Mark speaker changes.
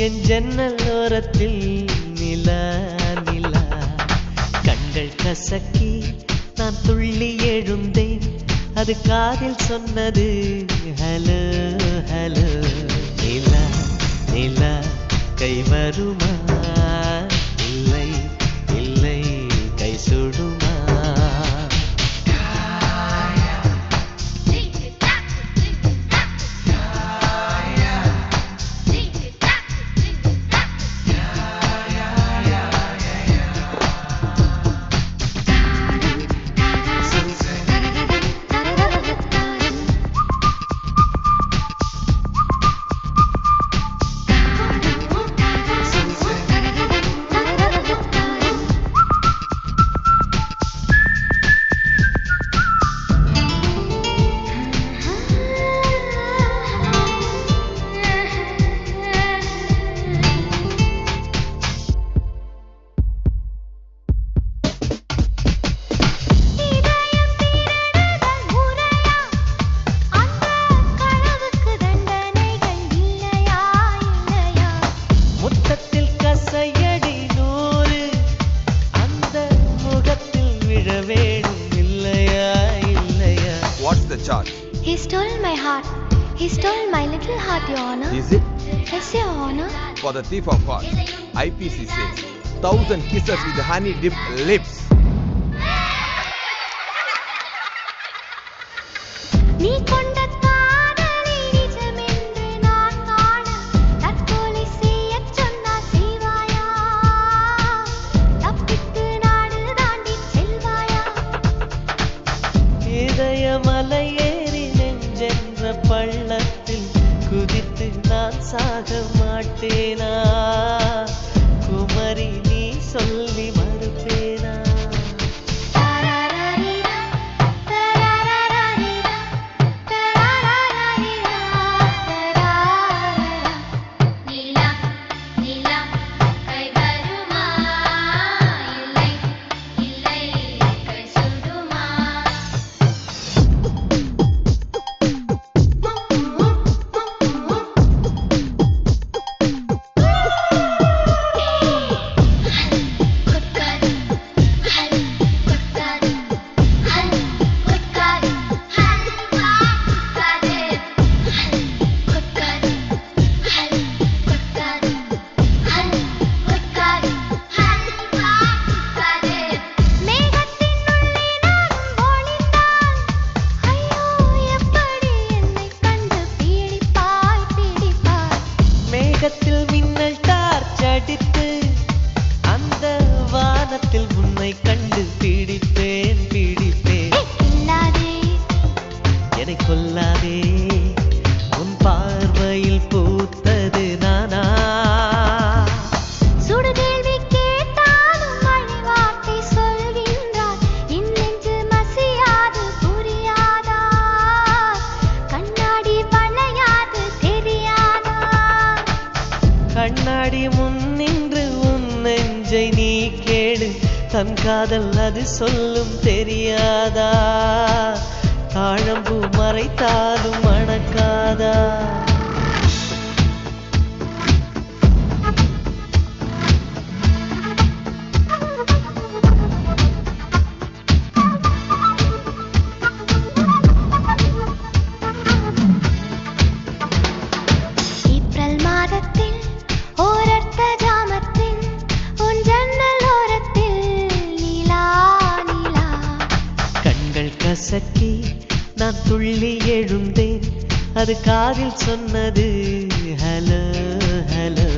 Speaker 1: என் ஜன்னல் ஓரத்தில் நிலா நிலா கண்கள் கசக்கி நான் துள்ளி எழுந்தேன் அது காதில் சொன்னது ஹலோ ஹலோ நிலா நிலா கை வருமா இல்லை இல்லை கை சுடுமா
Speaker 2: What's the charge?
Speaker 3: He stole my heart. He stole my little heart, Your Honor.
Speaker 2: Is it?
Speaker 3: Yes, Your Honor.
Speaker 2: For the thief of hearts, IPC says 1,000 kisses with honey-dipped lips.
Speaker 3: நீ கொண்ட காதலை நிஜமென்று நான் காண தற்கொலை செய்யச் சொன்னால் செய்வாயா? தப்பித்து நாடு தாண்டி செல்வாயா?
Speaker 1: இதயமலை ஏறி நெஞ்சென்ற பள்ளத்தில் குதித்து நான் சாக மாட்டேனா குமரி நீ சொல்லி மறுப்பேனா மேகத்தில் மின்னல் டார்ச் அடித்து அந்த வானத்தில் உன்னை கண்டு பிடிப்பேன் பிடிப்பேன் என்னை கொல்லாதே உன் பார்வையில் பூத்தது நானா
Speaker 3: சுடுகேள்வி கேட்டாலும் மழை வார்த்தை சொல்கின்றார் என் நெஞ்சு மசியாது புரியாதா கண்ணாடி வளையாது தெரியாதா
Speaker 1: கண்ணாடி முன் நின்று உன் நெஞ்சை நீ கேளு தன் காதல் அது சொல்லும் தெரியாதா தாழம்பூ மறைத்தாலும் மணக்காதா
Speaker 3: ஏப்ரல் மாதத்தில் ஓரத்த ஜாமத்தில் உன் ஜன்னல் ஓரத்தில் நிலா நிலா
Speaker 1: கண்கள் கசக்கி நான் துள்ளி எழுந்தேன் அது காதில் சொன்னது ஹலோ ஹலோ